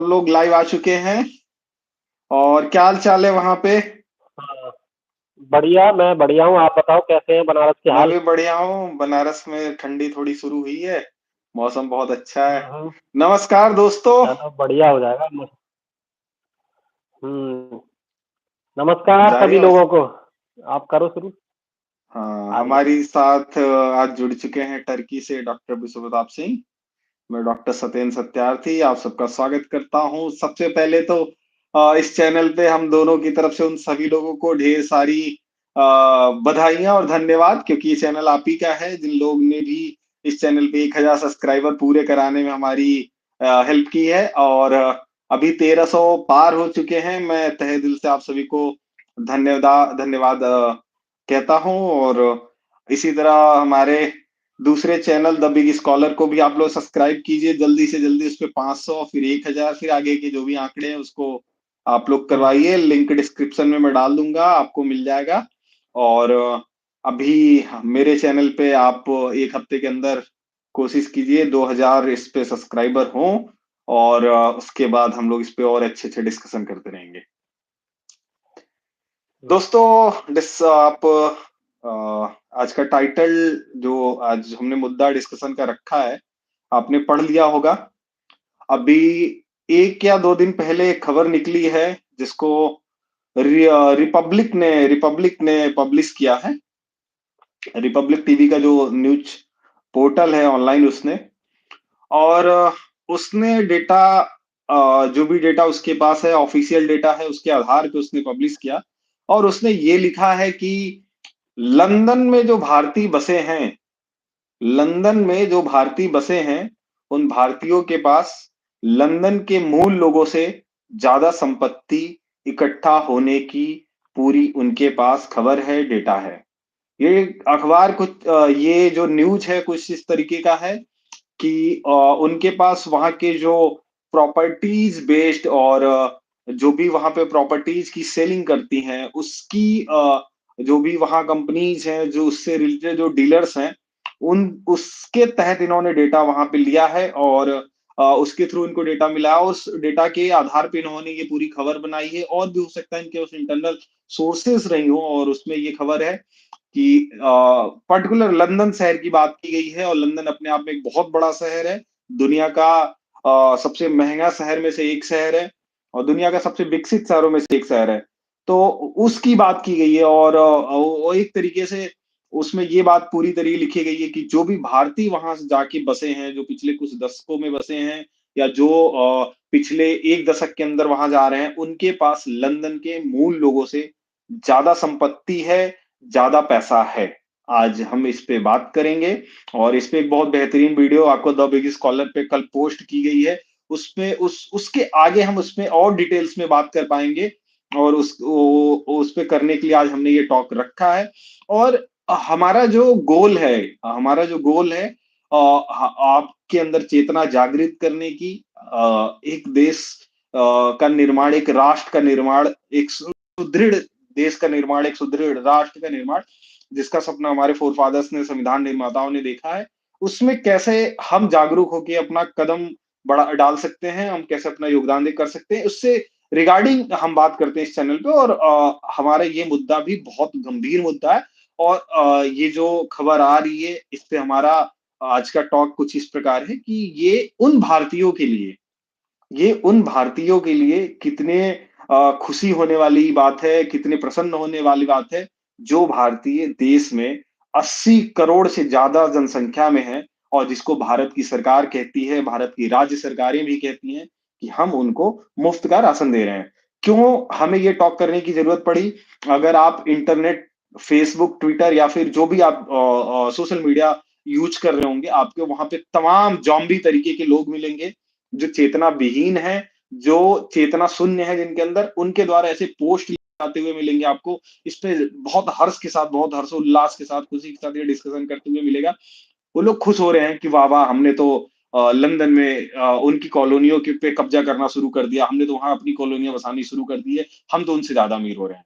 लोग लाइव आ चुके हैं। और क्या हाल चाल है वहां पे? हाँ, बढ़िया। मैं बढ़िया हूँ। आप बताओ कैसे हैं बनारस के मैं हाल। भी बढ़िया हूँ। बनारस में ठंडी थोड़ी शुरू हुई है। मौसम बहुत अच्छा है। हम्म। नमस्कार दोस्तों। चलो बढ़िया हो जाएगा। हम्म। नमस्कार जारी सभी है। लोगों को। आप करो शुरू। हाँ, हाँ जी। हमारी साथ आज जुड़ चुके हैं टर्की से डॉक्टर विश्वप्रताप सिंह। मैं डॉक्टर सत्येंद्र सत्यार्थी आप सबका स्वागत करता हूँ। सबसे पहले तो इस चैनल पे हम दोनों की तरफ से उन सभी लोगों को ढेर सारी बधाइयां और धन्यवाद, क्योंकि ये चैनल आप ही का है। जिन लोग ने भी इस चैनल पे 1000 सब्सक्राइबर पूरे कराने में हमारी हेल्प की है, और अभी 1300 पार हो चुके हैं। मैं तहे दिल से आप सभी को धन्यवाद धन्यवाद कहता हूँ। और इसी तरह हमारे दूसरे चैनल द बिग स्कॉलर को भी आप लोग सब्सक्राइब कीजिए जल्दी से जल्दी। उस पे 500, फिर 1000, फिर आगे के जो भी आंकड़े हैं उसको आप लोग हम्म। करवाइए। लिंक डिस्क्रिप्शन में मैं डाल दूंगा, आपको मिल जाएगा। और अभी मेरे चैनल पे आप एक हफ्ते के अंदर कोशिश कीजिए 2000 इस पे सब्सक्राइबर हों। और उसके बाद हम लोग इस पे और अच्छे अच्छे डिस्कशन करते रहेंगे। हम्म। दोस्तों, आप आज का टाइटल जो आज हमने मुद्दा डिस्कशन का रखा है, आपने पढ़ लिया होगा। अभी 1 या 2 दिन पहले एक खबर निकली है जिसको रिपब्लिक ने पब्लिश किया है। रिपब्लिक टीवी का जो न्यूज पोर्टल है ऑनलाइन, उसने और उसने डेटा, जो भी डेटा उसके पास है, ऑफिशियल डेटा है, उसके आधार पे उसने पब्लिश किया। और उसने ये लिखा है कि लंदन में जो भारतीय बसे हैं, लंदन में जो भारतीय बसे हैं, उन भारतीयों के पास लंदन के मूल लोगों से ज्यादा संपत्ति इकट्ठा होने की पूरी उनके पास खबर है, डेटा है। ये अखबार कुछ ये जो न्यूज है कुछ इस तरीके का है कि उनके पास वहाँ के जो प्रॉपर्टीज बेस्ड, और जो भी वहाँ पे प्रॉपर्टीज की सेलिंग करती हैं उसकी जो भी वहाँ कंपनीज हैं, जो उससे रिलेटेड जो डीलर्स हैं, उन उसके तहत इन्होंने डेटा वहाँ पे लिया है। और उसके थ्रू इनको डेटा मिला, और उस डेटा के आधार पे इन्होंने ये पूरी खबर बनाई है। और भी हो सकता है इनके उस इंटरनल सोर्सेस रही हो, और उसमें ये खबर है कि पर्टिकुलर लंदन शहर की बात की गई है। और लंदन अपने आप में एक बहुत बड़ा शहर है। दुनिया का सबसे महंगा शहर में से एक शहर है, और दुनिया का सबसे विकसित शहरों में से एक शहर है। तो उसकी बात की गई है। और वो एक तरीके से उसमें ये बात पूरी तरीके लिखी गई है कि जो भी भारतीय वहां से जाके बसे हैं, जो पिछले कुछ दशकों में बसे हैं, या जो पिछले 1 दशक के अंदर वहां जा रहे हैं, उनके पास लंदन के मूल लोगों से ज्यादा संपत्ति है, ज्यादा पैसा है। आज हम इस पे बात करेंगे। और इस पे एक बहुत बेहतरीन वीडियो आपको द बिग स्कॉलर पे कल पोस्ट की गई है। उसमें उसके आगे हम उसमें और डिटेल्स में बात कर पाएंगे। और उस पे करने के लिए आज हमने ये टॉक रखा है। और हमारा जो गोल है आपके अंदर चेतना जागृत करने की, एक देश का निर्माण, एक राष्ट्र का निर्माण, एक सुदृढ़ देश का निर्माण, एक सुदृढ़ राष्ट्र का निर्माण, जिसका सपना हमारे फोरफादर्स ने, संविधान निर्माताओं ने देखा है। उसमें कैसे हम जागरूक होकर अपना कदम बड़ा डाल सकते हैं, हम कैसे अपना योगदान दे कर सकते हैं, उससे रिगार्डिंग हम बात करते हैं इस चैनल पे। और हमारा ये मुद्दा भी बहुत गंभीर मुद्दा है। और ये जो खबर आ रही है, इस पे हमारा आज का टॉक कुछ इस प्रकार है कि ये उन भारतीयों के लिए कितने खुशी होने वाली बात है, कितने प्रसन्न होने वाली बात है, जो भारतीय देश में 80 करोड़ से ज्यादा जनसंख्या में है। और जिसको भारत की सरकार कहती है, भारत की राज्य सरकारें भी कहती हैं कि हम उनको मुफ्त का राशन दे रहे हैं। क्यों हमें ये टॉक करने की जरूरत पड़ी? अगर आप इंटरनेट, फेसबुक, ट्विटर, या फिर जो भी आप सोशल मीडिया यूज कर रहे होंगे, आपके वहां पे तमाम जॉम्बी तरीके के लोग मिलेंगे, जो चेतना विहीन है, जो चेतना शून्य है जिनके अंदर, उनके द्वारा ऐसे पोस्ट आते हुए मिलेंगे आपको। इस पे बहुत हर्ष के साथ, बहुत हर्षोल्लास के साथ, खुशी के साथ ये डिस्कशन करते हुए मिलेगा। वो लोग खुश हो रहे हैं कि वाह वाह, हमने तो लंदन में उनकी कॉलोनियों के पे कब्जा करना शुरू कर दिया, हमने तो वहां अपनी कॉलोनियां बसानी शुरू कर दी है, हम तो उनसे ज्यादा अमीर हो रहे हैं।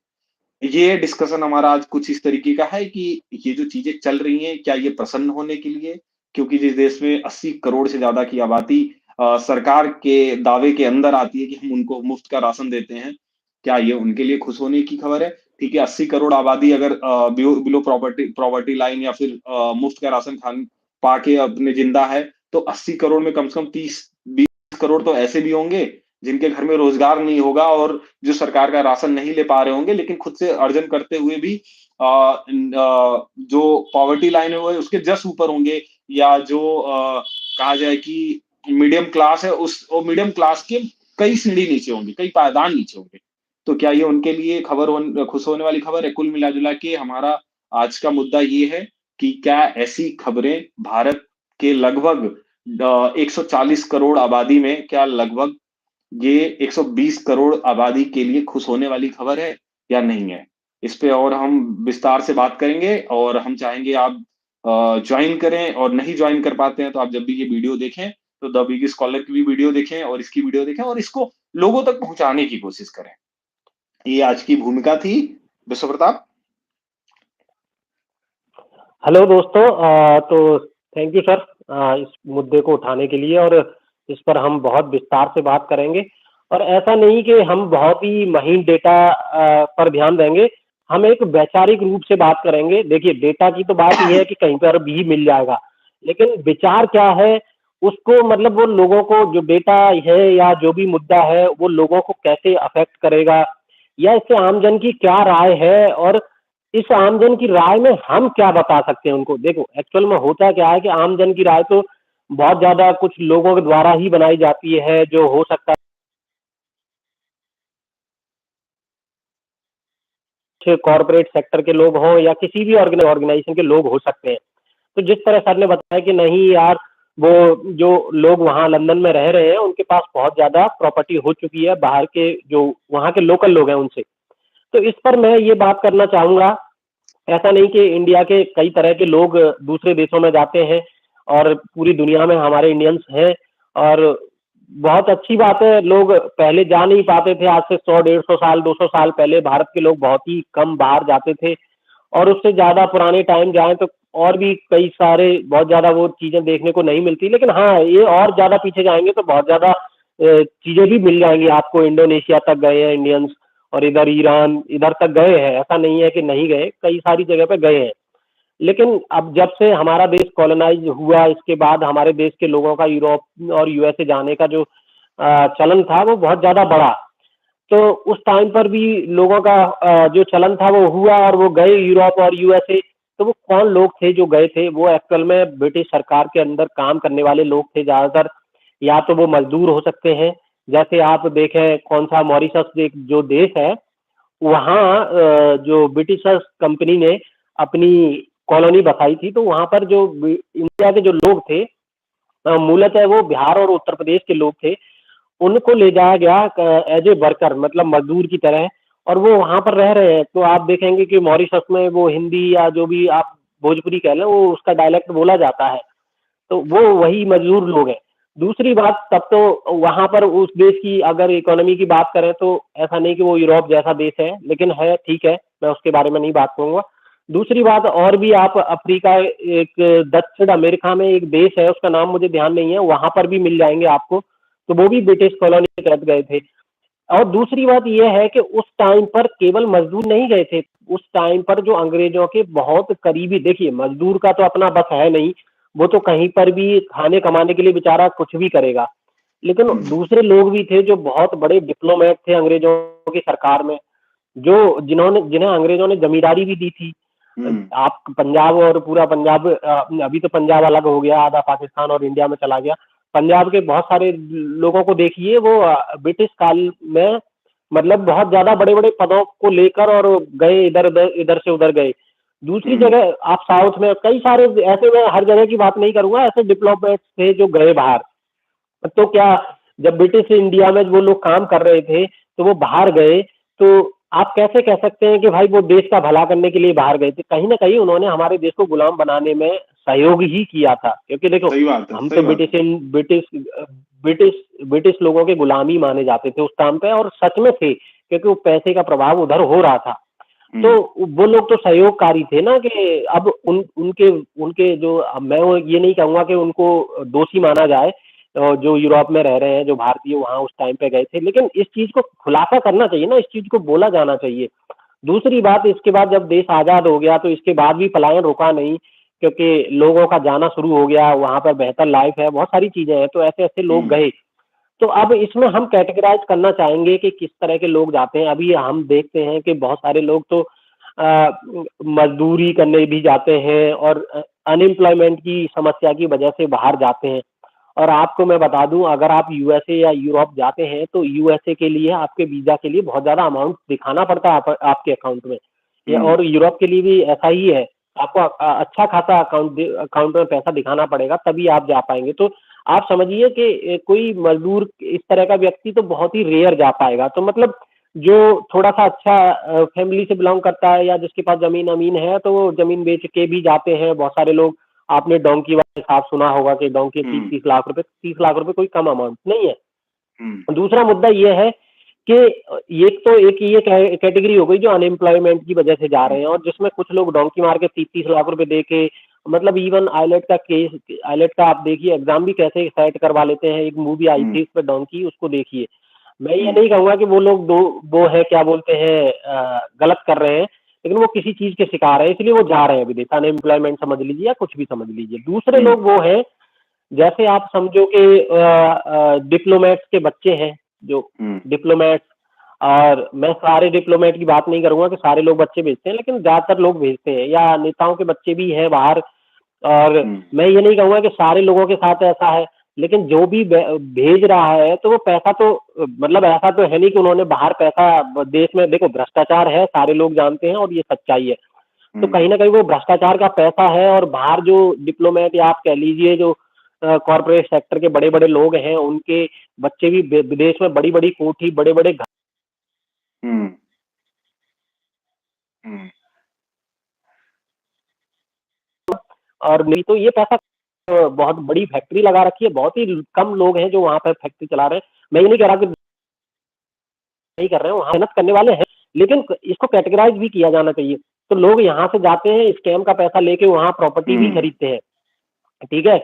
ये डिस्कशन हमारा आज कुछ इस तरीके का है कि ये जो चीजें चल रही हैं, क्या ये प्रसन्न होने के लिए? क्योंकि जिस देश में 80 करोड़ से ज्यादा की आबादी सरकार के दावे के अंदर आती है कि हम उनको मुफ्त का राशन देते हैं। क्या ये उनके लिए खुश होने की खबर है? ठीक है, 80 करोड़ आबादी अगर बिलो पॉवर्टी लाइन या फिर मुफ्त का राशन पाके अपने जिंदा है, तो 80 करोड़ में कम से कम 30-20 करोड़ तो ऐसे भी होंगे, जिनके घर में रोजगार नहीं होगा और जो सरकार का राशन नहीं ले पा रहे होंगे, लेकिन खुद से अर्जन करते हुए भी जो पॉवर्टी लाइन है वो उसके जस्ट ऊपर होंगे, या जो कहा जाए कि मीडियम क्लास है उस वो मीडियम क्लास के कई सीढ़ी नीचे होंगे, कई पायदान नीचे होंगे। तो क्या ये उनके लिए खुश होने वाली खबर है? कुल मिला-जुला के हमारा आज का मुद्दा ये है कि क्या ऐसी खबरें भारत के लगभग 140 करोड़ आबादी में क्या लगभग ये 120 करोड़ आबादी के लिए खुश होने वाली खबर है या नहीं है? इस पे और हम विस्तार से बात करेंगे और हम चाहेंगे आप जॉइन करें, और नहीं जॉइन कर पाते हैं तो आप जब भी ये वीडियो देखें, तो द बिग स्कॉलर की भी वीडियो देखें और इसकी वीडियो देखें और इसको लोगों तक पहुँचाने की कोशिश करें। ये आज की भूमिका थी। विश्व प्रताप। हेलो दोस्तों, तो थैंक यू सर इस मुद्दे को उठाने के लिए, और इस पर हम बहुत विस्तार से बात करेंगे। और ऐसा नहीं कि हम बहुत ही महीन डेटा पर ध्यान देंगे, हम एक वैचारिक रूप से बात करेंगे। देखिए, डेटा की तो बात ये है कि कहीं पर भी मिल जाएगा, लेकिन विचार क्या है उसको, मतलब वो लोगों को, जो डेटा है या जो भी मुद्दा है वो लोगों को कैसे अफेक्ट करेगा, या इससे आमजन की क्या राय है, और इस आमजन की राय में हम क्या बता सकते हैं उनको। देखो, एक्चुअल में होता क्या है कि आमजन की राय तो बहुत ज्यादा कुछ लोगों के द्वारा ही बनाई जाती है, जो हो सकता है कॉरपोरेट सेक्टर के लोग हों या किसी भी ऑर्गेनाइजेशन के लोग हो सकते हैं। तो जिस तरह सर ने बताया कि नहीं यार, वो जो लोग वहाँ लंदन में रह रहे हैं उनके पास बहुत ज्यादा प्रॉपर्टी हो चुकी है, बाहर के जो वहाँ के लोकल लोग हैं उनसे। तो इस पर मैं ये बात करना चाहूंगा, ऐसा नहीं कि इंडिया के कई तरह के लोग दूसरे देशों में जाते हैं, और पूरी दुनिया में हमारे इंडियंस हैं, और बहुत अच्छी बात है। लोग पहले जा नहीं पाते थे, आज से 100 150 साल 200 साल पहले भारत के लोग बहुत ही कम बाहर जाते थे, और उससे ज्यादा पुराने टाइम जाए तो और भी कई सारे बहुत ज्यादा वो चीजें देखने को नहीं मिलती। लेकिन हाँ, ये और ज्यादा पीछे जाएंगे तो बहुत ज्यादा चीजें भी मिल जाएंगी आपको। इंडोनेशिया तक गए हैं इंडियंस, और इधर ईरान, इधर तक गए हैं, ऐसा नहीं है कि नहीं गए, कई सारी जगह पे गए हैं। लेकिन अब जब से हमारा देश कॉलोनाइज हुआ, इसके बाद हमारे देश के लोगों का यूरोप और यूएसए जाने का जो चलन था वो बहुत ज्यादा बढ़ा। तो उस टाइम पर भी लोगों का जो चलन था वो हुआ, और वो गए यूरोप और यूएसए। तो वो कौन लोग थे जो गए थे? वो एक्चुअल में ब्रिटिश सरकार के अंदर काम करने वाले लोग थे ज्यादातर, या तो वो मजदूर हो सकते हैं। जैसे आप देखें, कौन सा मॉरिशस एक जो देश है, वहाँ जो ब्रिटिश कंपनी ने अपनी कॉलोनी बसाई थी, तो वहाँ पर जो इंडिया के जो लोग थे, मूलतः वो बिहार और उत्तर प्रदेश के लोग थे। उनको ले जाया गया एज ए वर्कर, मतलब मजदूर की तरह, और वो वहाँ पर रह रहे हैं। तो आप देखेंगे कि मॉरिशस में वो हिंदी या जो भी आप भोजपुरी कह लें, वो उसका डायलेक्ट बोला जाता है। तो वो वही मजदूर लोग हैं। दूसरी बात, तब तो वहाँ पर उस देश की अगर इकोनॉमी की बात करें तो ऐसा नहीं कि वो यूरोप जैसा देश है, लेकिन है, ठीक है, मैं उसके बारे में नहीं बात करूंगा। दूसरी बात, और भी आप अफ्रीका, एक दक्षिण अमेरिका में एक देश है, उसका नाम मुझे ध्यान नहीं है, वहां पर भी मिल जाएंगे आपको। तो वो भी ब्रिटिश कॉलोनी के तहत गए थे। और दूसरी बात यह है कि उस टाइम पर केवल मजदूर नहीं गए थे, उस टाइम पर जो अंग्रेजों के बहुत करीबी, देखिए मजदूर का तो अपना बस है नहीं, वो तो कहीं पर भी खाने कमाने के लिए बेचारा कुछ भी करेगा। लेकिन दूसरे लोग भी थे जो बहुत बड़े डिप्लोमेट थे अंग्रेजों की सरकार में, जो जिन्होंने जिन्हें अंग्रेजों ने जमींदारी भी दी थी। हुँ। आप पंजाब और पूरा पंजाब, अभी तो पंजाब अलग हो गया, आधा पाकिस्तान और इंडिया में चला गया। पंजाब के बहुत सारे लोगों को देखिए, वो ब्रिटिश काल में मतलब बहुत ज्यादा बड़े बड़े पदों को लेकर और गए, इधर उधर, इधर से उधर गए। दूसरी हुँ। जगह आप साउथ में कई सारे ऐसे, मैं हर जगह की बात नहीं करूंगा, ऐसे डिप्लोमेट्स थे जो गए बाहर। तो क्या, जब ब्रिटिश इंडिया में वो लोग काम कर रहे थे तो वो बाहर गए, तो आप कैसे कह सकते हैं कि भाई वो देश का भला करने के लिए बाहर गए थे? कहीं ना कहीं उन्होंने हमारे देश को गुलाम बनाने में सहयोग ही किया था। क्योंकि देखो, सही बात है, हम सही तो बात है। ब्रिटिश ब्रिटिश ब्रिटिश लोगों के गुलामी माने जाते थे उस टाइम पे, और सच में थे, क्योंकि वो पैसे का प्रभाव उधर हो रहा था। तो हुँ। वो लोग तो सहयोगकारी थे ना, कि अब उनके उनके जो, मैं वो ये नहीं कहूंगा कि उनको दोषी माना जाए, जो यूरोप में रह रहे हैं, जो भारतीय वहाँ उस टाइम पे गए थे। लेकिन इस चीज़ को खुलासा करना चाहिए ना, इस चीज़ को बोला जाना चाहिए। दूसरी बात, इसके बाद जब देश आज़ाद हो गया तो इसके बाद भी पलायन रुका नहीं, क्योंकि लोगों का जाना शुरू हो गया, वहाँ पर बेहतर लाइफ है, बहुत सारी चीज़ें हैं, तो ऐसे-ऐसे लोग हुँ, गए। तो अब इसमें हम कैटेगराइज़ करना चाहेंगे कि किस तरह के लोग जाते हैं। अभी हम देखते हैं कि बहुत सारे लोग तो मज़दूरी करने भी जाते हैं और अनएम्प्लॉयमेंट की समस्या की वजह से बाहर जाते हैं। और आपको मैं बता दूँ, अगर आप यूएसए या यूरोप जाते हैं तो यूएसए के लिए आपके वीज़ा के लिए बहुत ज़्यादा अमाउंट दिखाना पड़ता है आप आपके अकाउंट में। या हुँ, और यूरोप के लिए भी ऐसा ही है। आपको अच्छा खासा अकाउंट में पैसा दिखाना पड़ेगा, तभी आप जा पाएँगे। तो आप समझिए कि कोई मज़दूर इस तरह का व्यक्ति तो बहुत ही रेयर जा पाएगा। तो मतलब जो थोड़ा-सा अच्छा फैमिली से बिलॉन्ग करता है या जिसके पास ज़मीन-अमीन है, तो वो ज़मीन बेच के भी जाते हैं। बहुत सारे लोग, आपने डोंकी वाला हिसाब सुना होगा कि डोंकी हुँ, 30-30 लाख रुपए, 30 लाख रुपए कोई कम अमाउंट नहीं है। हुँ, दूसरा मुद्दा ये है कि एक ये कैटेगरी हो गई जो अनएम्प्लॉयमेंट की वजह से जा हुँ, रहे हैं, और जिसमें कुछ लोग डोंकी मार के 30-30 लाख रुपए दे के, मतलब इवन आइलेट का आप देखिए एग्जाम भी कैसे सेट करवा लेते हैं। एक मूवी आई हुँ, थी उस पे डोंकी, उसको देखिए। मैं ये हुँ, नहीं कहूँगा कि वो लोग दो वो है क्या बोलते हैं गलत कर रहे हैं, लेकिन वो किसी चीज़ के शिकार हैं, इसलिए वो जा रहे हैं विदेश। अनएम्प्लॉयमेंट समझ लीजिए या कुछ भी समझ लीजिए। दूसरे हुँ, लोग वो हैं, जैसे आप समझो कि डिप्लोमेट्स के बच्चे हैं, जो हुँ, डिप्लोमेट्स, और मैं सारे डिप्लोमेट की बात नहीं करूँगा कि सारे लोग बच्चे भेजते हैं, लेकिन ज़्यादातर लोग भेजते हैं, या नेताओं के बच्चे भी हैं बाहर। और हुँ, मैं ये नहीं कहूँगा कि सारे लोगों के साथ ऐसा है, लेकिन जो भी भेज रहा है तो वो पैसा तो, मतलब ऐसा तो है नहीं कि उन्होंने बाहर पैसा, देश में देखो भ्रष्टाचार है, सारे लोग जानते हैं और ये सच्चाई है। तो हुँ, कहीं न कहीं वो भ्रष्टाचार का पैसा है, और बाहर जो डिप्लोमेट या आप कह लीजिए जो कॉर्पोरेट सेक्टर के बड़े-बड़े लोग हैं, उनके बच्चे भी विदेश में बड़ी-बड़ी कोठी, बड़े-बड़े घर, हुँ, हुँ, और नहीं तो ये पैसा बहुत बड़ी फैक्ट्री लगा रखी है, बहुत ही कम लोग हैं जो वहाँ पे फैक्ट्री चला रहे हैं। मैं ये नहीं कह रहा कि नहीं कर रहे हैं, वहाँ मेहनत करने वाले हैं, लेकिन इसको कैटेगराइज़ भी किया जाना चाहिए। तो लोग यहाँ से जाते हैं, स्कैम का पैसा लेके वहाँ प्रॉपर्टी भी हुँ, खरीदते हैं, ठीक है?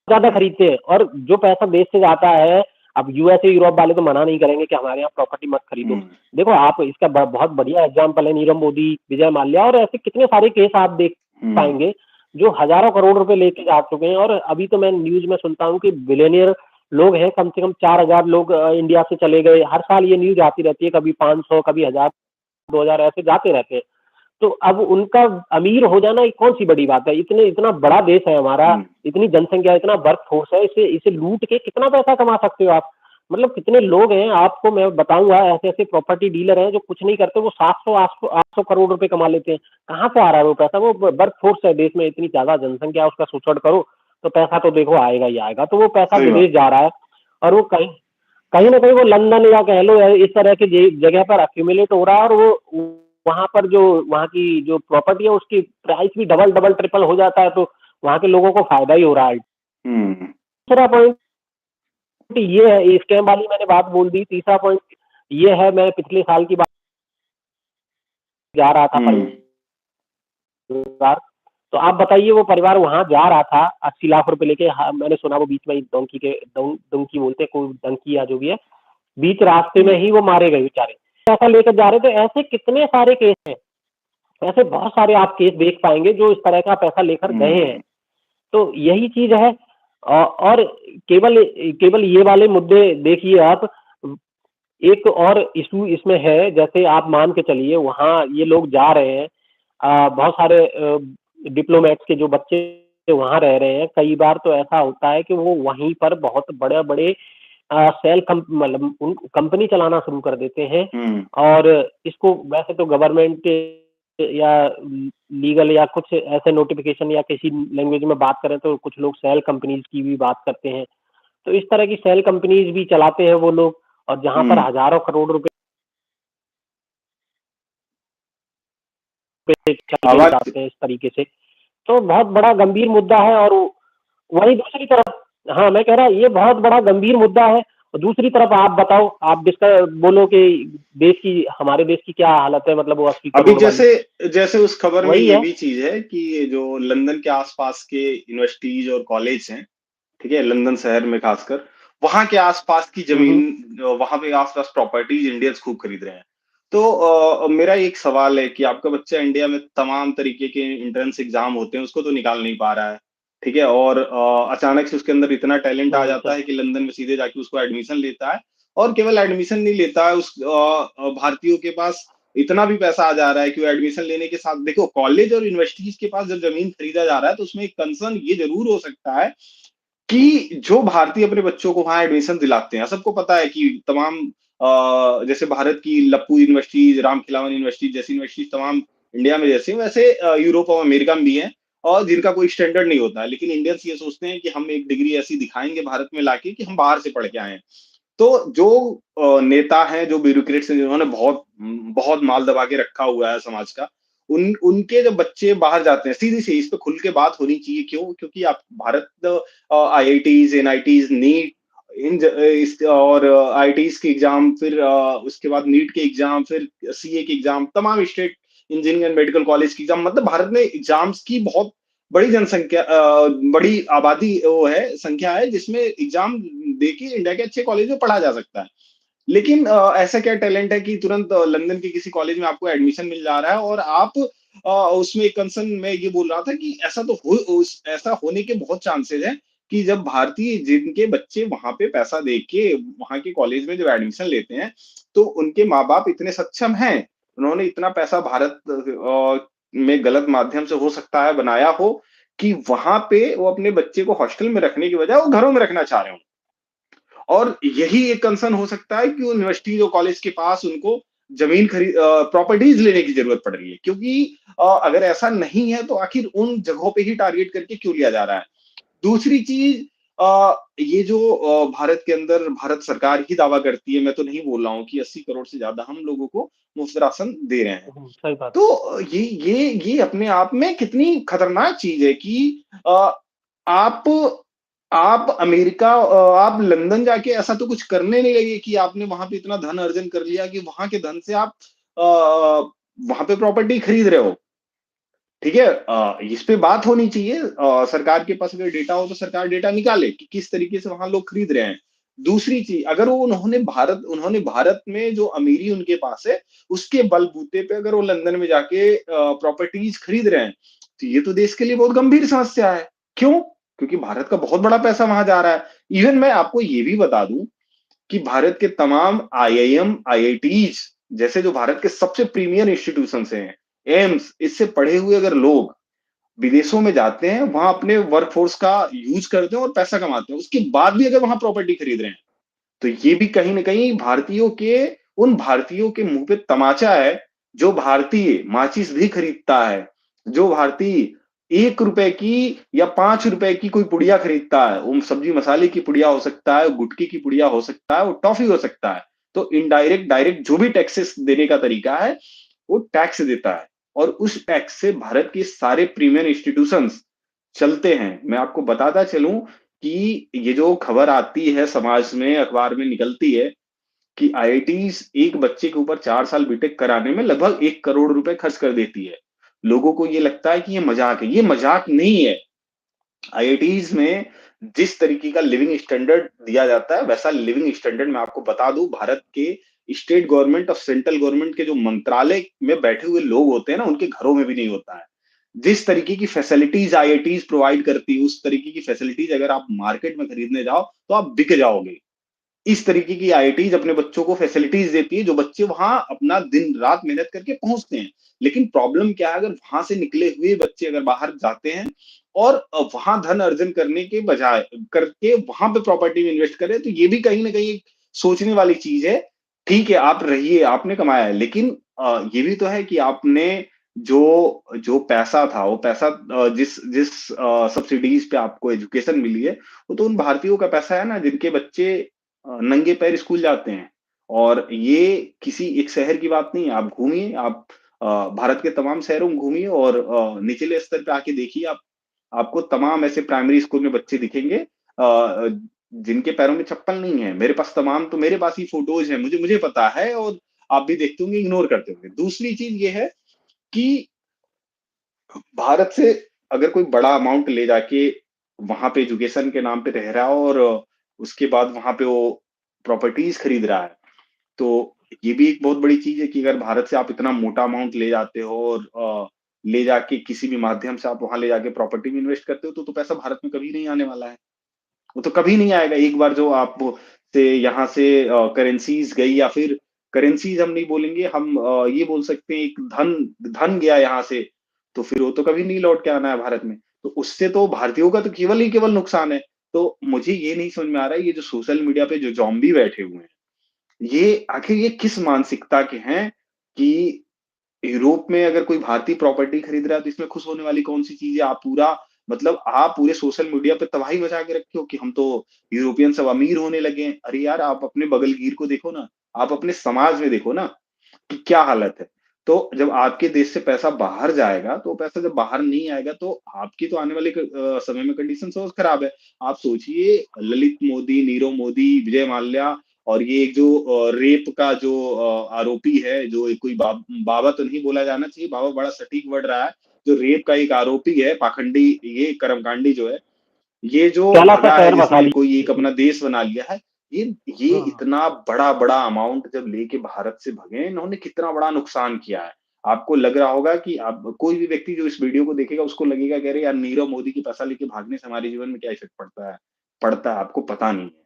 ज़्यादा हुँ, खरीदते हैं, और जो पैसा देश से जाता है, अब यूएसए, यूरोप वाले तो मना नहीं करेंगे कि हमारे यहाँ प्रॉपर्टी मत खरीदो। हुँ, देखो, आप इसका बहुत बढ़िया एग्जाम्पल है नीरव मोदी, विजय माल्या, और ऐसे कितने सारे केस आप देख हुँ, पाएँगे, जो हज़ारों करोड़ रुपए लेके जा चुके हैं। और अभी तो मैं न्यूज़ में सुनता हूँ कि बिलियनियर लोग हैं, कम से कम 4,000 लोग इंडिया से चले गए। हर साल ये न्यूज़ आती रहती है, कभी 500, कभी 1000, 2000 ऐसे जाते रहते हैं। तो अब उनका अमीर हो जाना ये कौन-सी बड़ी बात है? इतना बड़ा देश है हमारा, हुँ, इतनी जनसंख्या, इतना वर्कफ़ोर्स है, इसे इसे लूट के कितना पैसा कमा सकते हो आप? मतलब कितने लोग हैं, आपको मैं बताऊँगा, ऐसे-ऐसे प्रॉपर्टी डीलर हैं जो कुछ नहीं करते, वो 700 800 800 करोड़ रुपए कमा लेते हैं। कहाँ से आ रहा है वो पैसा? वो वर्कफ़ोर्स है देश में, इतनी ज़्यादा जनसंख्या है, उसका शोषण करो, तो पैसा तो देखो आएगा ही आएगा। तो वो पैसा सही बात। विदेश जा रहा है, और वो कहीं कहीं न कहीं वो लंदन या कह लो इस तरह की जगह पर एक्यूमुलेट हो रहा है, और वो वहाँ पर जो वहाँ की जो प्रॉपर्टी है उसकी प्राइस भी डबल-डबल, ट्रिपल हो जाता है, तो वहाँ के लोगों को फ़ायदा ही हो रहा है। हुँ, दूसरा पॉइंट ये है, स्कैम वाली मैंने बात बोल दी। तीसरा पॉइंट ये है, मैं पिछले साल की बात जा रहा था हुँ, परिवार, तो आप बताइए वो परिवार वहाँ जा रहा था 80 लाख रुपए लेके। हाँ, मैंने सुना वो बीच में ही डोंकी बोलते हैं, कोई डंकी या जो भी है, बीच रास्ते हुँ, में ही वो मारे गए बेचारे। पैसा लेकर जा रहे थे, ऐसे कितने सारे केस हैं। ऐसे बहुत सारे आप केस देख पाएँगे जो इस तरह का पैसा लेकर गए हैं। हुँ, तो यही चीज़ है। और केवल केवल ये वाले मुद्दे देखिए आप, एक और इश्यू इसमें है, जैसे आप मान के चलिए वहाँ ये लोग जा रहे हैं, बहुत सारे डिप्लोमेट्स के जो बच्चे वहाँ रह रहे हैं, कई बार तो ऐसा होता है कि वो वहीं पर बहुत बड़े-बड़े सेल कम मतलब उन कंपनी चलाना शुरू कर देते हैं। हुँ, और इसको वैसे तो गवर्नमेंट के या लीगल या कुछ ऐसे नोटिफ़िकेशन या किसी लैंग्वेज में बात करें तो कुछ लोग सेल कंपनीज़ की भी बात करते हैं। तो इस तरह की सेल कंपनीज़ भी चलाते हैं वो लोग, और जहाँ पर हुँ, हज़ारों करोड़ रुपए चल के आवाज़ जाते हैं इस तरीके से। तो बहुत बड़ा गंभीर मुद्दा है। और वहीं दूसरी तरफ, हाँ, मैं कह रहा ये बहुत बड़ा गंभीर मुद्दा है। और दूसरी तरफ आप बताओ, आप बोलो कि देश की हमारे देश की क्या हालत है, मतलब वो 80 अभी करोड़ वाली। जैसे जैसे उस खबर में वही ये है। भी चीज़ है कि जो लंदन के आस-पास के यूनिवर्सिटीज़ और कॉलेज हैं, ठीक है? लंदन शहर में खासकर, वहाँ के आस-पास की हुँ, हुँ। ज़मीन वहाँ पे आस-पास प्रॉपर्टीज़ इंडियंस खूब खरीद रहे हैं। तो मेरा एक सवाल है कि आपका बच्चा इंडिया में तमाम तरीके के एंट्रेंस एग्ज़ाम होते हैं, उसको तो निकाल नहीं पा रहा है, ठीक है? और अचानक से उसके अंदर इतना टैलेंट आ हुँ, जाता सही है कि लंदन में सीधे जाके उसको एडमिशन लेता है और केवल एडमिशन नहीं लेता है, भारतीयों के पास इतना भी पैसा आ जा रहा है कि वो एडमिशन लेने के साथ देखो कॉलेज और यूनिवर्सिटीज़ के पास जब ज़मीन खरीदा जा रहा है, तो उसमें एक कंसर्न ये ज़रूर हो सकता है कि जो भारतीय अपने बच्चों को वहाँ एडमिशन दिलाते हैं, सबको पता है कि तमाम जैसे भारत की लप्पू यूनिवर्सिटीज़, रामखिलावन यूनिवर्सिटी जैसी यूनिवर्सिटीज़ तमाम इंडिया में जैसे हैं, वैसे यूरोप और अमेरिका में भी हैं और जिनका कोई स्टैंडर्ड नहीं होता है। लेकिन इंडियंस ये सोचते हैं कि हम एक डिग्री ऐसी दिखाएँगे भारत में लाके कि हम बाहर से पढ़ के आए हैं। तो जो नेता हैं, जो ब्यूरोक्रेट्स हैं, जिन्होंने बहुत माल दबा के रखा हुआ है समाज का, उनके जब बच्चे बाहर जाते हैं, सीधी-सी इस पे खुल के बात होनी चाहिए, क्यों? क्योंकि आप भारत आईआईटीज़, एनआईटीज़, नीट इन ज इस और आईआईटीज़ के एग्ज़ाम फिर उसके बाद नीट के एग्ज़ाम, फिर सीए के एग्ज़ाम, तमाम state engineering and medical college के एग्ज़ाम मतलब भारत में एग्ज़ाम्स की बहुत बड़ी जनसंख्या बड़ी आबादी वो है संख्या है जिसमें एग्ज़ाम देके इंडिया के अच्छे कॉलेज में पढ़ा जा सकता है। लेकिन ऐसा क्या टैलेंट है कि तुरंत लंदन के किसी कॉलेज में आपको एडमिशन मिल जा रहा है और आप उसमें एक कंसर्न मैं ये बोल रहा था कि ऐसा होने के बहुत चांसेस हैं कि जब भारतीय जिनके बच्चे वहाँ पे पैसा दे के वहाँ के कॉलेज में जब एडमिशन लेते हैं, तो उनके माँ-बाप इतने सक्षम हैं, उन्होंने इतना पैसा भारत में गलत माध्यम से हो सकता है बनाया हो कि वहाँ पे वो अपने बच्चे को हॉस्टल में रखने की बजाय वो घरों में रखना चाह रहे हों। और यही एक कंसर्न हो सकता है कि यूनिवर्सिटी और कॉलेज के पास उनको प्रॉपर्टीज लेने की जरूरत पड़ रही है क्योंकि अगर ऐसा नहीं है तो आखिर उन जगहों पे ही टारगेट करके क्यों लिया जा रहा है। दूसरी चीज ये जो भारत के अंदर भारत सरकार ही दावा करती है, मैं तो नहीं बोल रहा हूँ कि 80 करोड़ से ज्यादा हम लोगों को मुफ्त राशन दे रहे हैं। हुँ, सही बात तो ये अपने आप में कितनी खतरनाक चीज है कि अ, आप आप आप लंदन जाके ऐसा तो कुछ करने नहीं लगे कि आपने वहां पे इतना धन अर्जन कर लिया कि वहां के धन से आप वहां पे प्रॉपर्टी खरीद रहे हो। ठीक है, इस पे बात होनी चाहिए। सरकार के पास अगर डेटा हो तो सरकार डेटा निकाले कि किस तरीके से वहां लोग खरीद रहे हैं। दूसरी चीज, अगर वो उन्होंने भारत में जो अमीरी उनके पास है उसके बलबूते पे अगर वो लंदन में जाके प्रॉपर्टीज खरीद रहे हैं, तो ये तो देश के लिए बहुत गंभीर समस्या है। क्यों? क्योंकि भारत का बहुत बड़ा पैसा वहां जा रहा है। इवन मैं आपको ये भी बता दूं कि भारत के तमाम आईआईएम, आईआईटीज जैसे जो भारत के सबसे प्रीमियर इंस्टीट्यूशंस हैं, एम्स, इससे पढ़े हुए अगर लोग विदेशों में जाते हैं, वहां अपने वर्कफोर्स का यूज करते हैं और पैसा कमाते हैं, उसके बाद भी अगर वहां प्रॉपर्टी खरीद रहे हैं, तो ये भी कहीं न कहीं उन भारतीयों के मुँह पे तमाचा है, जो भारतीय माचिस भी खरीदता है, जो भारतीय ₹1 की या ₹5 की कोई पुड़िया खरीदता है, वो सब्जी मसाले की पुड़िया हो सकता है, गुटखे की पुड़िया हो सकता है, वो टॉफ़ी हो सकता है। तो इनडायरेक्ट, डायरेक्ट जो भी टैक्सेस देने का तरीका है, वो टैक्स देता है और उस टैक्स से भारत के सारे प्रीमियर इंस्टीट्यूशंस चलते हैं। मैं आपको बताता चलूँ कि ये जो खबर आती है समाज में, अखबार में निकलती है कि आईआईटीज़ एक बच्चे के ऊपर 4 साल बीटेक कराने में लगभग 1 करोड़ रुपए खर्च कर देती है। लोगों को ये लगता है कि ये मज़ाक है, ये मज़ाक नहीं है। आईआईटीज़ में जिस तरीके का लिविंग स्टैंडर्ड दिया जाता है, वैसा लिविंग स्टैंडर्ड मैं आपको बता दूँ भारत के स्टेट गवर्नमेंट और सेंट्रल गवर्नमेंट के जो मंत्रालय में बैठे हुए लोग होते हैं ना, उनके घरों में भी नहीं होता है। जिस तरीके की फैसिलिटीज़ आईआईटीज़ प्रोवाइड करती है, उस तरीके की फैसिलिटीज़ अगर आप मार्केट में खरीदने जाओ, तो आप बिक जाओगे। इस तरीके की आईआईटीज़ अपने बच्चों को फैसिलिटीज़ देती है, जो बच्चे वहाँ अपना दिन-रात मेहनत करके पहुँचते हैं। लेकिन प्रॉब्लम क्या है, अगर वहाँ से निकले हुए बच्चे अगर बाहर जाते हैं और वहाँ धन अर्जन करने के बजाय करके वहाँ पे प्रॉपर्टी में इन्वेस्ट करें, तो ये भी कहीं न कहीं एक सोचने वाली चीज़ है। ठीक है, आप रहिए, आपने कमाया है, लेकिन ये भी तो है कि आपने जो जो पैसा था, वो पैसा जिस जिस सब्सिडीज़ पे आपको एजुकेशन मिली है, वो तो उन भारतीयों का पैसा है ना, जिनके बच्चे नंगे पैर स्कूल जाते हैं। और ये किसी एक शहर की बात नहीं है, आप घूमिए, आप भारत के तमाम शहरों में घूमिए और निचले स्तर पे आके देखिए आप, आपको तमाम ऐसे प्राइमरी स्कूल में बच्चे दिखेंगे जिनके पैरों में चप्पल नहीं है। मेरे पास ही फ़ोटोज़ हैं, मुझे मुझे पता है और आप भी देखते होंगे, इग्नोर करते होंगे। दूसरी चीज़ ये है कि भारत से अगर कोई बड़ा अमाउंट ले जाके वहाँ पे एजुकेशन के नाम पे रह रहा है और उसके बाद वहाँ पे वो प्रॉपर्टीज़ खरीद रहा है। तो ये भी एक बहुत बड़ी चीज़ है कि अगर भारत से आप इतना मोटा अमाउंट ले जाते हो और ले जाके किसी भी माध्यम से आप वहाँ ले जाके प्रॉपर्टी में इन्वेस्ट करते हो, तो पैसा भारत में कभी नहीं आने वाला है। वो तो कभी नहीं आएगा। एक बार जो आप से यहाँ से करेंसीज़ गई या फिर करेंसीज़ हम नहीं बोलेंगे, हम ये बोल सकते हैं एक धन धन गया यहाँ से, तो फिर वो तो कभी नहीं लौट के आना है भारत में। तो उससे तो भारतीयों का तो केवल ही केवल नुकसान है। तो मुझे ये नहीं समझ में आ रहा है, ये जो सोशल मीडिया पे जो ज़ॉम्बी बैठे हुए हैं, ये आखिर ये किस मानसिकता के हैं कि यूरोप में अगर कोई भारतीय प्रॉपर्टी खरीद रहा है तो इसमें खुश होने वाली कौन-सी चीज़ है? आप पूरा मतलब आप पूरे सोशल मीडिया पे तबाही मचा के रखे हो कि हम तो यूरोपियन सब अमीर होने लगे हैं। अरे यार! आप अपने बगलगीर को देखो ना, आप अपने समाज में देखो ना कि क्या हालत है। तो जब आपके देश से पैसा बाहर जाएगा, तो पैसा जब बाहर नहीं आएगा तो आपकी तो आने वाले समय में कंडीशंस और खराब है। आप सोचिए ललित मोदी, नीरव मोदी, विजय माल्या और ये एक जो रेप का जो आरोपी है, जो एक कोई बाबा तो नहीं बोला जाना चाहिए, बाबा बड़ा सटीक वर्ड रहा है, जो रेप का एक आरोपी है, पाखंडी ये कर्मकांडी जो है, ये जो कैलाश का भगा है शहर बसा जिसने कोई एक लिया। अपना देश बना लिया है, ये ये हाँ, इतना बड़ा-बड़ा अमाउंट जब लेके भारत से भगे, इन्होंने कितना बड़ा नुकसान किया है। आपको लग रहा होगा कि अब कोई भी व्यक्ति जो इस वीडियो को देखेगा उसको लगेगा कि अरे यार नीरव मोदी के पैसा लेके भागने से हमारे जीवन में क्या इफ़ेक्ट पड़ता है? पड़ता है, आपको पता नहीं है।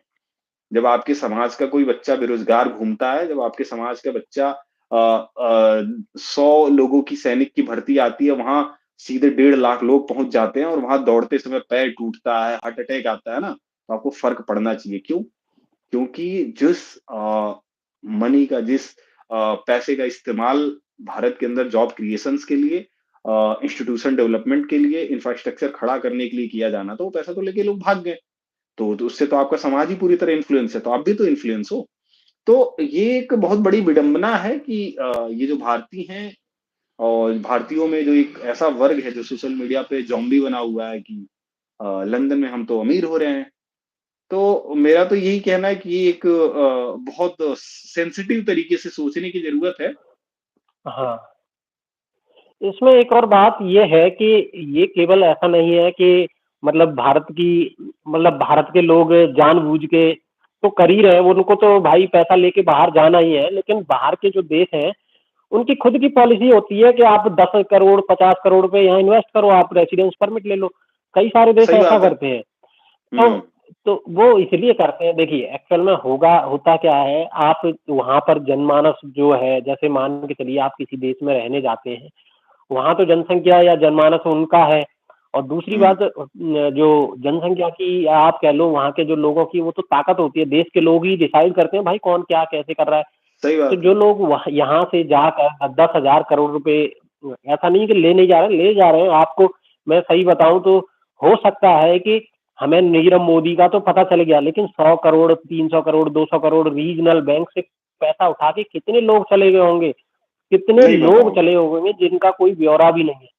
जब आपके समाज का कोई बच्चा बेरोज़गार घूमता है, जब आपके समाज का बच्चा 100 लोगों की सैनिक की भर्ती आती है, वहाँ सीधे 1.5 लाख लोग पहुँच जाते हैं और वहाँ दौड़ते समय पैर टूटता है, हार्ट अटैक आता है ना, तो आपको फ़र्क पड़ना चाहिए। क्यों? क्योंकि जिस मनी का जिस पैसे का इस्तेमाल भारत के अंदर जॉब क्रिएशंस के लिए इंस्टीट्यूशन डेवलपमेंट के लिए, इंफ्रास्ट्रक्चर खड़ा करने के लिए किया जाना था, वो पैसा तो लेके लोग भाग गए। तो उससे तो आपका समाज ही पूरी तरह इन्फ्लुएंस है, तो आप भी तो इन्फ्लुएंस हो। तो ये एक बहुत बड़ी विडंबना है कि ये जो भारतीय हैं और भारतीयों में जो एक ऐसा वर्ग है जो सोशल मीडिया पे ज़ॉम्बी बना हुआ है कि लंदन में हम तो अमीर हो रहे हैं। तो मेरा तो यही कहना है कि ये एक बहुत सेंसिटिव तरीके से सोचने की ज़रूरत है। हाँ। इसमें एक और बात ये है कि ये केवल ऐसा नहीं है कि मतलब भारत के लोग जानबूझ के तो कर ही रहे हैं, उनको तो भाई पैसा लेके बाहर जाना ही है, लेकिन बाहर के जो देश हैं, उनकी खुद की पॉलिसी होती है कि आप 10 करोड़, 50 करोड़ रुपए यहाँ इन्वेस्ट करो, आप रेसिडेंस परमिट ले लो। कई सारे देश सही ऐसा बात है। करते हैं। तो हुँ, तो वो इसलिए करते हैं, देखिए एक्चुअल में होता क्या है, आप वहाँ पर जनमानस जो है, जैसे मान के चलिए आप किसी देश में रहने जाते हैं, वहाँ तो जनसंख्या या जनमानस उनका है। और दूसरी हुँ, बात जो जनसंख्या की या आप कह लो वहाँ के जो लोगों की वो तो ताकत होती है, देश के लोग ही डिसाइड करते हैं भाई कौन क्या कैसे कर रहा है। सही तो बात है। जो लोग वहाँ यहाँ से जाकर 10,000 करोड़ रुपए, ऐसा नहीं कि ले नहीं जा रहे, ले जा रहे हैं। आपको मैं सही बताऊं तो हो सकता है कि हमें नीरव मोदी का तो पता चल गया, लेकिन 100 करोड़, 300 करोड़, 200 करोड़ रीजनल बैंक से पैसा उठा के कितने लोग चले गए होंगे, कितने नहीं पता लोग होगा। चले होंगे जिनका कोई ब्यौरा भी नहीं है।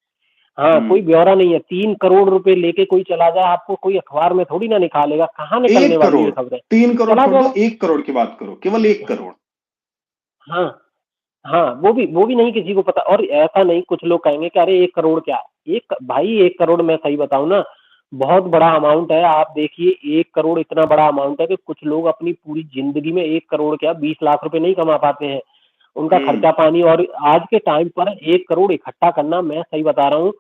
हाँ, कोई हुँ, ब्यौरा नहीं है। 3 करोड़ रुपए लेके कोई चला जाए, आपको कोई अखबार में थोड़ी ना निकालेगा, कहाँ निकलने 1 वाली है करोड़, खबरें। 3 करोड़ चला छोड़ दो, जाएगा। 1 करोड़ की बात करो, केवल 1 करोड़। हाँ, हाँ, वो भी नहीं किसी को पता। और ऐसा नहीं, कुछ लोग कहेंगे कि अरे 1 करोड़ क्या? एक भाई 1 करोड़ मैं सही बताऊँ ना, बहुत बड़ा अमाउंट है। आप देखिए 1 करोड़ इतना बड़ा अमाउंट है कि कुछ लोग अपनी पूरी ज़िंदगी में 1 करोड़ क्या 20 लाख रुपए नहीं कमा पाते हैं। उनका हुँ, खर्चा पानी, और आज के टाइम पर 1 करोड़ इकट्ठा करना, मैं सही बता रहा हूँ,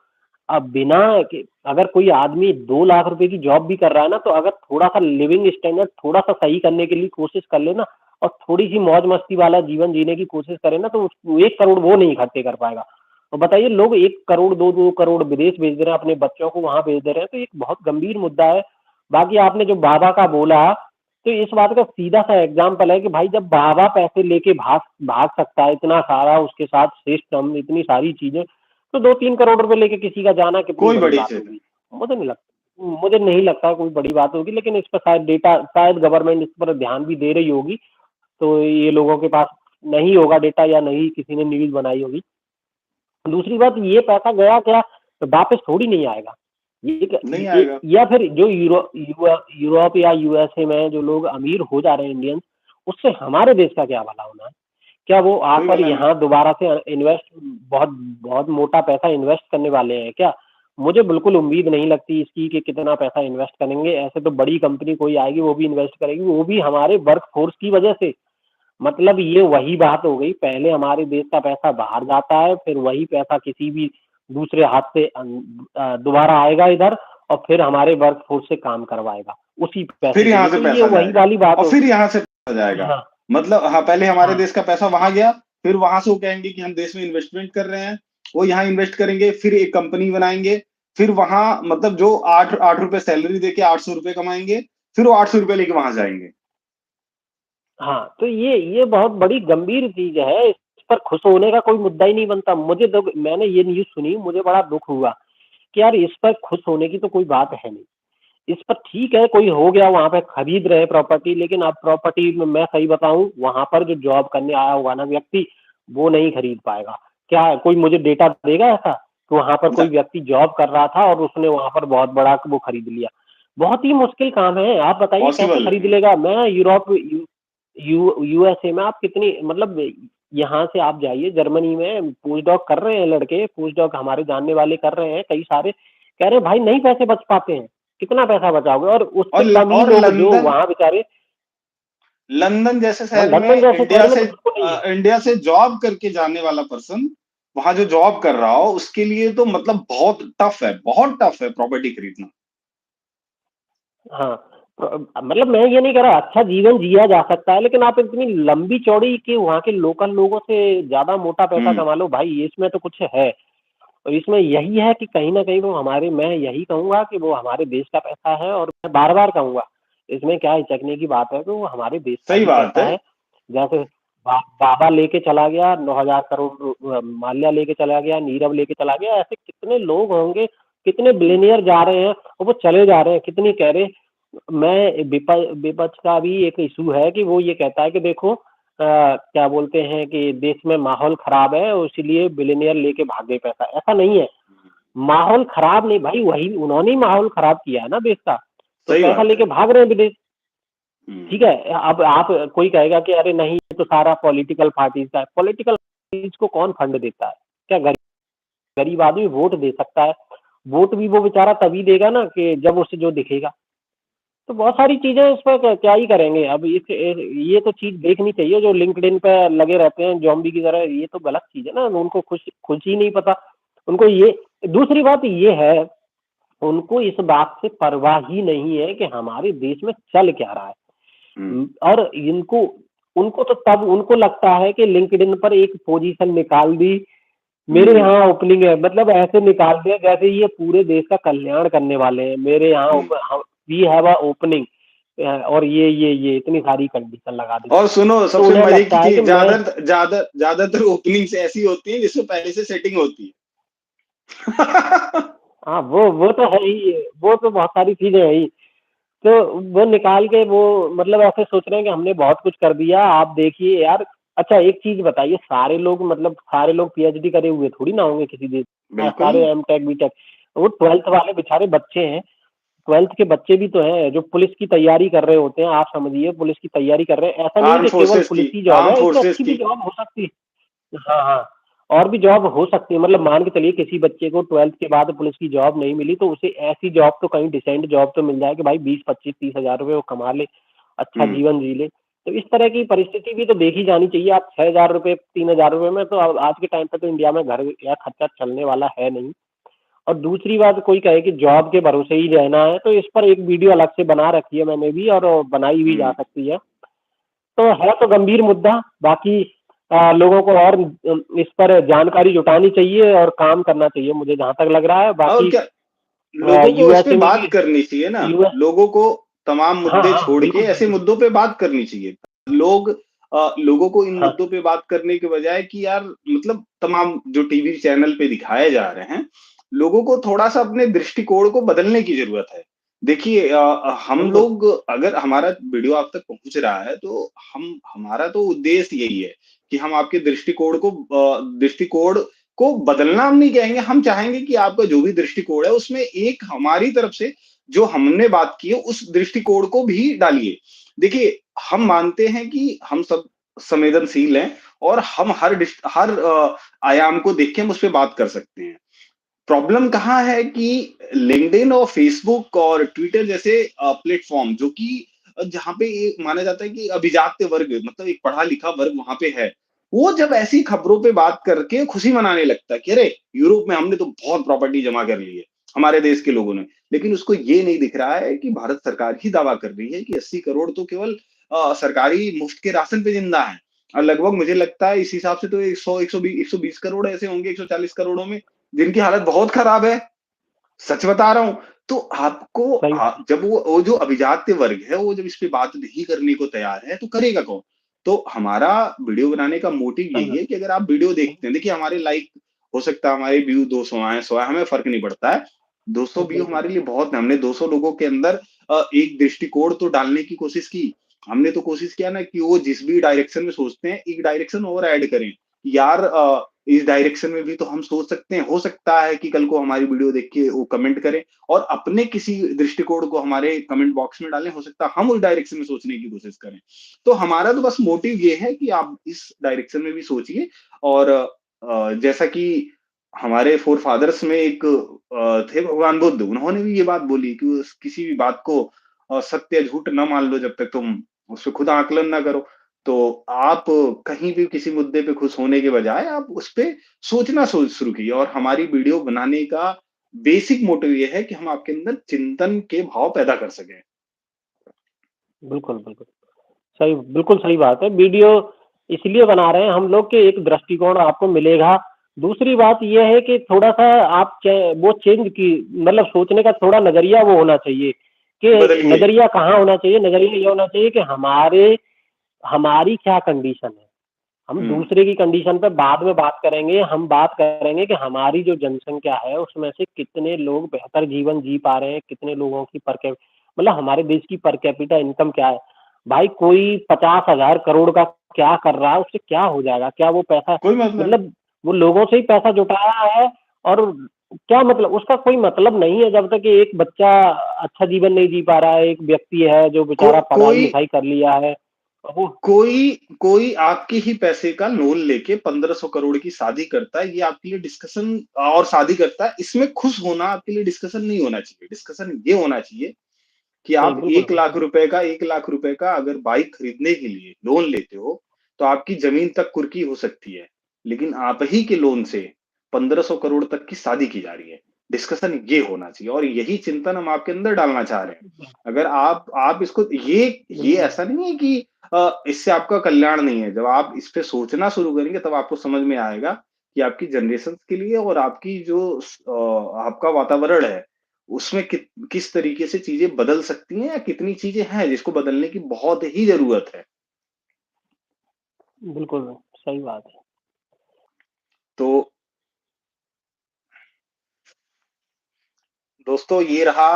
अब बिना कि अगर कोई आदमी 2 लाख रुपए की जॉब भी कर रहा है ना, तो अगर थोड़ा-सा लिविंग स्टैंडर्ड थोड़ा-सा सही करने के लिए कोशिश कर ले ना, और थोड़ी-सी मौज-मस्ती वाला जीवन जीने की कोशिश करे ना, तो उस 1 करोड़ वो नहीं इकट्ठे कर पाएगा। और बताइए लोग 1 करोड़, 2-2 करोड़ विदेश भेज दे रहे हैं, अपने बच्चों को वहाँ भेज दे रहे हैं, तो एक बहुत गंभीर मुद्दा है। बाकी आपने जो बाबा का बोला, तो इस बात का सीधा-सा एग्ज़ाम्पल है कि भाई जब बाबा पैसे लेके भाग भाग सकता है, इतना सारा उसके साथ सिस्टम, इतनी सारी चीज़ें, तो 2-3 करोड़ रुपए लेके किसी का जाना कितनी कोई बड़ी बड़ी बात चीज़ है। होगी? मुझे नहीं लगता कोई बड़ी बात होगी, लेकिन इस पर शायद गवर्नमेंट इस पर ध्यान भी दे रही होगी, तो ये लोगों के पास नहीं होगा डेटा, या नहीं किसी ने न्यूज़ बनाई होगी। दूसरी बात, ये पैसा गया क्या? तो वापस थोड़ी नहीं आएगा। ये क्या नहीं ये, आएगा, या फिर जो यूरोप या यूएसए में जो लोग अमीर हो जा रहे हैं इंडियंस, उससे हमारे देश का क्या भला होना है? क्या वो कोई आकर भला नहीं। यहाँ दोबारा से इन्वेस्ट बहुत बहुत मोटा पैसा इन्वेस्ट करने वाले हैं क्या? मुझे बिल्कुल उम्मीद नहीं लगती इसकी कि कितना पैसा इन्वेस्ट करेंगे। ऐसे तो बड़ी कंपनी कोई आएगी वो भी इन्वेस्ट करेगी, वो भी हमारे वर्कफोर्स की वजह से। मतलब ये वही बात हो गई, पहले हमारे देश का पैसा बाहर जाता है, फिर वही पैसा किसी भी दूसरे हाथ से दोबारा आएगा इधर, और फिर हमारे वर्कफोर्स से काम करवाएगा उसी फिर पैसे के यहाँ लिए। से तो ये पैसा वही जाएगा वाली बात और हो फिर गई। यहाँ से पैसा जाएगा। हाँ, मतलब हाँ, पहले हमारे हाँ, देश का पैसा वहां गया, फिर वहां से वो कहेंगे कि हम देश में इन्वेस्टमेंट कर रहे हैं, वो यहाँ इन्वेस्ट करेंगे, फिर एक कंपनी बनाएंगे, फिर वहां मतलब जो 8 रुपए सैलरी देके 800 रुपए कमाएंगे, फिर वो 800 रुपए लेके वहां जाएंगे। हाँ, तो ये बहुत बड़ी गंभीर चीज है। इस पर खुश होने का कोई मुद्दा ही नहीं बनता। मुझे तो, मैंने ये न्यूज सुनी, मुझे बड़ा दुख हुआ कि यार इस पर खुश होने की तो कोई बात है नहीं। इस पर ठीक है, कोई हो गया वहां पे खरीद रहे प्रॉपर्टी, लेकिन अब प्रॉपर्टी में मैं सही बताऊं, वहां पर जो जॉब करने आया हुआ ना व्यक्ति, वो नहीं खरीद पाएगा। क्या कोई मुझे डेटा देगा ऐसा कि वहां पर कोई व्यक्ति जॉब कर रहा था और उसने वहां पर बहुत बड़ा वो खरीद लिया? बहुत ही मुश्किल काम है। आप बताइए कैसे पॉसिबल खरीद नहीं। लेगा? मैं यूरोप यूएसए में आप कितनी, मतलब यहाँ से आप जाइए जर्मनी में, पोस्ट डॉक कर रहे हैं लड़के, पोस्ट डॉक हमारे जानने वाले कर रहे हैं कई सारे, कह रहे हैं भाई नहीं पैसे बच पाते हैं। कितना पैसा बचाओगे? और उससे कम ही और लोग जो लंदन वहां बेचारे। लंदन जैसे हाँ, शहर लंदन में जैसे शहर में तो बिल्कुल नहीं है। इंडिया से जॉब करके जाने वाला पर्सन वहां जो जॉब कर रहा हो उसके लिए तो मतलब बहुत टफ है, बहुत टफ है प्रॉपर्टी खरीदना। हाँ, मतलब मैं ये नहीं कह रहा, अच्छा जीवन जिया जा सकता है, लेकिन आप इतनी लंबी चौड़ी कि वहाँ के लोकल लोगों से ज्यादा मोटा पैसा हम्म। कमा लो भाई, इसमें तो कुछ है। और इसमें यही है कि कहीं ना कहीं वो हमारे, मैं यही कहूंगा कि वो हमारे देश का पैसा है, और मैं बार बार कहूंगा, इसमें क्या हिचकने की बात है कि वो हमारे देश का सही ही बात पैसा है। है। जैसे बाबा लेके चला गया 9,000 करोड़, माल्या लेके चला गया, नीरव लेके चला गया, ऐसे कितने लोग होंगे, कितने बिलियनियर जा रहे हैं और वो चले जा रहे हैं, कितनी कह रहे। मैं विपक्ष का भी एक इशू है कि वो ये कहता है कि देखो क्या बोलते हैं कि देश में माहौल खराब है और इसीलिए बिलियनियर लेके भागे पैसा। ऐसा नहीं है, माहौल खराब नहीं भाई, वही उन्होंने ही माहौल खराब किया है ना देश का, तो सही पैसा बात लेके है। भाग रहे हैं विदेश। ठीक हम्म। है, अब आप, कोई कहेगा कि अरे नहीं ये तो सारा पॉलिटिकल पार्टीज का है। पॉलिटिकल पार्टीज को कौन फंड देता है? क्या गरीब आदमी वोट दे सकता है? वोट भी वो बेचारा तभी देगा ना कि जब उसे जो दिखेगा। तो बहुत सारी चीजें इस पर क्या ही करेंगे। अब ये तो चीज देखनी चाहिए, जो लिंक्डइन पे लगे रहते हैं जॉम्बी की तरह, ये तो गलत चीज है ना, उनको कुछ ही नहीं पता। उनको ये, दूसरी बात ये है, उनको इस बात से परवाह ही नहीं है कि हमारे देश में चल क्या रहा है। हम्म। और इनको, उनको तो तब उनको लगता है कि लिंक्डइन पर एक पोजीशन निकाल दी, मेरे हम्म। यहाँ ओपनिंग है, मतलब ऐसे निकाल दिया जैसे ये पूरे देश का कल्याण करने वाले हैं। मेरे यहाँ हम्म। वी हैव अ ओपनिंग, और ये इतनी सारी कंडीशन लगा दी। और सुनो तो सबसे उन्हें मजे की लगता है कि चीज, मैं, ज्यादातर ओपनिंग्स ऐसी होती हैं जिसमें पहले से सेटिंग होती है। हाँ वो तो है ही, वो तो बहुत सारी चीजें है ही। तो वो निकाल के वो, मतलब ऐसे सोच रहे हैं कि हमने बहुत कुछ कर दिया, आप देखिए यार। अच्छा एक चीज बताइए, सारे लोग, मतलब सारे लोग पीएचडी करे हुए थोड़ी ना होंगे किसी देश में, बिल्कुल। सारे एम टेक बी टेक। वो 12th वाले बेचारे बच्चे हैं, 12th के बच्चे भी तो हैं जो पुलिस की तैयारी कर रहे होते हैं। आप समझिए, पुलिस की तैयारी कर रहे हैं, ऐसा नहीं आर्म कि केवल फोर्सेस की, पुलिस ही जॉब आर्म है, इससे फोर्सेस अच्छी भी की। जॉब हो सकती है। हाँ, हाँ, और भी जॉब हो सकती है। मतलब मान के चलिए किसी बच्चे को 12th के बाद पुलिस की जॉब नहीं मिली, तो उसे ऐसी जॉब तो कहीं डिसेंट जॉब तो मिल जाए कि भाई 20, 25, 30 हजार रुपये वो कमा ले, अच्छा हम्म। जीवन जी ले। तो इस तरह की परिस्थिति भी तो देखी जानी चाहिए। आप 6,000 रुपये, 3,000 रुपये में तो आज के टाइम पे तो इंडिया में घर या खर्चा चलने वाला है नहीं। और दूसरी बात, कोई कहे कि जॉब के भरोसे ही रहना है, तो इस पर एक वीडियो अलग से बना रखी है मैंने भी, और बनाई भी जा हम्म। सकती है। तो है तो गंभीर मुद्दा। बाकी लोगों को और इस पर जानकारी जुटानी चाहिए और काम करना चाहिए, मुझे जहां तक लग रहा है। और बाकी क्या, लोगों को इस पे यूएसए में भी, बात करनी चाहिए ना। यूएस, लोगों को तमाम हाँ मुद्दे हाँ छोड़ के बिल्कुल ऐसे बिल्कुल, मुद्दों पे बात करनी चाहिए। लोगों को इन हाँ मुद्दों पे बात करने के बजाय कि यार मतलब तमाम जो टीवी चैनल पे दिखाए जा रहे हैं, लोगों को थोड़ा-सा अपने दृष्टिकोण को बदलने की ज़रूरत है। देखिए हम बिल्कुल, लोग, अगर हमारा वीडियो आप तक पहुँच रहा है तो हमारा तो उद्देश्य यही है कि हम आपके दृष्टिकोण को बदलना हम नहीं कहेंगे, हम चाहेंगे कि आपका जो भी दृष्टिकोण है उसमें एक हमारी तरफ से जो हमने बात की है उस दृष्टिकोण को भी डालिए। देखिए, हम मानते हैं कि हम सब संवेदनशील हैं और हम हर आयाम को देख के हम उस पे बात कर सकते हैं। प्रॉब्लम कहाँ है कि लिंक्डइन और फेसबुक और ट्विटर जैसे प्लेटफॉर्म जो कि जहाँ पे ये माना जाता है कि अभिजात्य वर्ग मतलब एक पढ़ा लिखा वर्ग वहां पे है, वो जब ऐसी खबरों पे बात करके खुशी मनाने लगता है कि अरे यूरोप में हमने तो बहुत प्रॉपर्टी जमा कर ली है हमारे देश के लोगों ने, लेकिन उसको ये नहीं दिख रहा है कि भारत सरकार ही दावा कर रही है कि 80 करोड़ तो केवल सरकारी मुफ्त के राशन पे जिंदा है। और लगभग मुझे लगता है इस हिसाब से तो 100 120 करोड़ ऐसे होंगे 140 करोड़ों में जिनकी हालत बहुत खराब है। सच बता रहा हूँ। तो आपको सही जब वो जो अभिजात्य वर्ग है, वो जब इस पे बात नहीं करने को तैयार है, तो करेगा कौन? तो हमारा वीडियो बनाने का मोटिव सही यही बात है कि अगर आप वीडियो देखते हैं, देखिए हमारे लाइक हो सकता है हमारे व्यू 200 आएँ, 100 आएँ, हमें फ़र्क नहीं पड़ता है। 200 है, व्यू बिल्कुल। हमारे लिए बहुत है। हमने 200 लोगों के अंदर एक दृष्टिकोण तो डालने की कोशिश की। हमने तो कोशिश किया ना कि वो जिस भी डायरेक्शन में सोचते हैं, एक डायरेक्शन और ऐड करें। यार इस डायरेक्शन में भी तो हम सोच सकते हैं। हो सकता है कि कल को हमारी वीडियो देख के वो कमेंट करें और अपने किसी दृष्टिकोण को हमारे कमेंट बॉक्स में डालें, हो सकता है हम उस डायरेक्शन में सोचने की कोशिश करें। तो हमारा तो बस मोटिव ये है कि आप इस डायरेक्शन में भी सोचिए और जैसा कि हमारे फ़ोरफ़ादर्स में एक थे भगवान बुद्ध, उन्होंने भी ये बात बोली कि उस किसी भी बात को सत्य झूठ ना मान लो जब तक तुम उसपे खुद आकलन ना करो। तो आप कहीं भी किसी मुद्दे पे खुश होने के बजाय आप उस पे सोचना शुरू कीजिए और हमारी वीडियो बनाने का बेसिक मोटिव ये है कि हम आपके अंदर चिंतन के भाव पैदा कर सकें। बिल्कुल, बिल्कुल। सही बिल्कुल सही बात है। वीडियो इसलिए बना रहे हैं हम लोग कि एक दृष्टिकोण आपको मिलेगा। दूसरी बात ये है कि थोड़ा-सा आप चे वो चेंज की मतलब सोचने का थोड़ा नज़रिया वो होना चाहिए कि बदलिए। नज़रिया कहाँ होना चाहिए? नज़रिया ये होना चाहिए कि हमारी क्या कंडीशन है? हम हुँ, दूसरे की कंडीशन पे बाद में बात करेंगे। हम बात करेंगे कि हमारी जो जनसंख्या है, उसमें से कितने लोग बेहतर जीवन जी पा रहे हैं, कितने लोगों की पर कैप मतलब हमारे देश की पर कैपिटा इनकम क्या है? भाई कोई 50,000 करोड़ का क्या कर रहा है, उससे क्या हो जाएगा? क्या वो पैसा कोई मतलब नहीं। मतलब वो लोगों से ही पैसा जुटाया है और क्या मतलब उसका कोई मतलब नहीं है जब तक कि एक बच्चा अच्छा जीवन नहीं जी पा रहा है, एक व्यक्ति है जो बेचारा कोई पढ़ाई-लिखाई कर लिया है, वो कोई कोई आपके ही पैसे का लोन लेके 1500 करोड़ की शादी करता है, ये आपके लिए डिस्कशन और शादी करता है, इसमें खुश होना आपके लिए डिस्कशन नहीं होना चाहिए। डिस्कशन ये होना चाहिए कि सही आप बिल्कुल, 1 लाख बिल्कुल। रुपए का 1 लाख रुपए का अगर बाइक खरीदने के लिए लोन लेते हो, तो आपकी ज़मीन तक कुर्की हो सकती है। लेकिन आप ही के लोन से 1500 करोड़ तक की शादी की जा रही है। डिस्कशन ये होना चाहिए और यही चिंतन हम आपके अंदर डालना चाह रहे हैं। अगर आप इसको ये बिल्कुल, ऐसा नहीं है कि इससे आपका कल्याण नहीं है। जब आप इस पे सोचना शुरू करेंगे तब आपको समझ में आएगा कि आपकी जनरेशंस के लिए और आपकी जो आपका वातावरण है, उसमें किस तरीके से चीज़ें बदल सकती हैं या कितनी चीज़ें हैं जिसको बदलने की बहुत ही ज़रूरत है। बिल्कुल, सही बात है। तो दोस्तों ये रहा।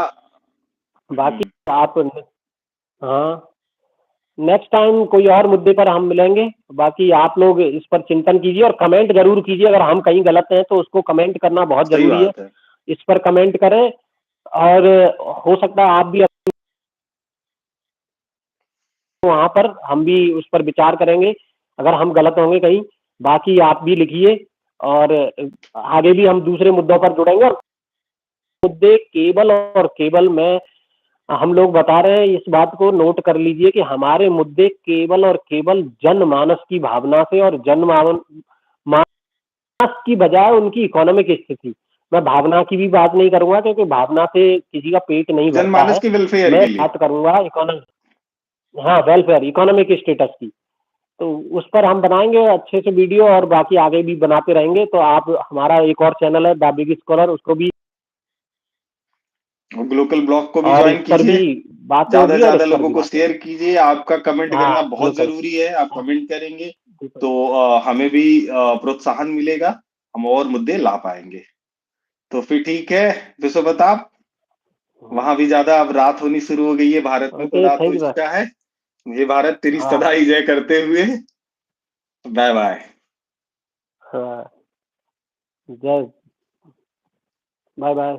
बाकी हुँ, आप हाँ, नेक्स्ट टाइम कोई और मुद्दे पर हम मिलेंगे। बाकी आप लोग इस पर चिंतन कीजिए और कमेंट ज़रूर कीजिए। अगर हम कहीं गलत हैं तो उसको कमेंट करना बहुत सही ज़रूरी है। बात है। इस पर कमेंट करें और हो सकता है आप भी वहाँ पर हम भी उस पर विचार करेंगे, अगर हम गलत होंगे कहीं। बाकी आप भी लिखिए और आगे भी हम दूसरे मुद्दों पर जुड़ेंगे और मुद्दे केवल और केवल मैं हम लोग बता रहे हैं, इस बात को नोट कर लीजिए कि हमारे मुद्दे केवल और केवल जनमानस की भावना से और जनमानस की बजाय उनकी इकोनॉमिक स्थिति। मैं भावना की भी बात नहीं करूँगा क्योंकि भावना से किसी का पेट नहीं भरता जनमानस है। के वेलफेयर मैं के लिए। बात करूँगा हाँ, वेलफेयर, इकोनॉमिक स्टेटस की। तो उस पर हम बनाएँगे अच्छे से वीडियो और बाकी आगे भी बनाते रहेंगे। तो आप हमारा एक और चैनल है द बिग स्कॉलर, उसको भी और ग्लोकल ब्लॉग को भी और इस जॉइन पर कीजिए। भी बातें ज़्यादा से होगी और इस ज़्यादा पर लोगों भी को बातें होंगी। शेयर कीजिए। आपका कमेंट करना हाँ, बहुत बिल्कुल। ज़रूरी है। आप कमेंट करेंगे बिल्कुल। तो हमें भी प्रोत्साहन मिलेगा। हम और मुद्दे ला पाएँगे। तो फिर ठीक है, विश्व प्रताप, वहाँ भी ज़्यादा अब रात होनी शुरू हो गई है, भारत में तो ओके, रात हो थैंक यू सर। चुका है। ये भारत तेरी हाँ, सदा ही जय करते हुए बाय-बाय। हाँ। जय बाय-बाय।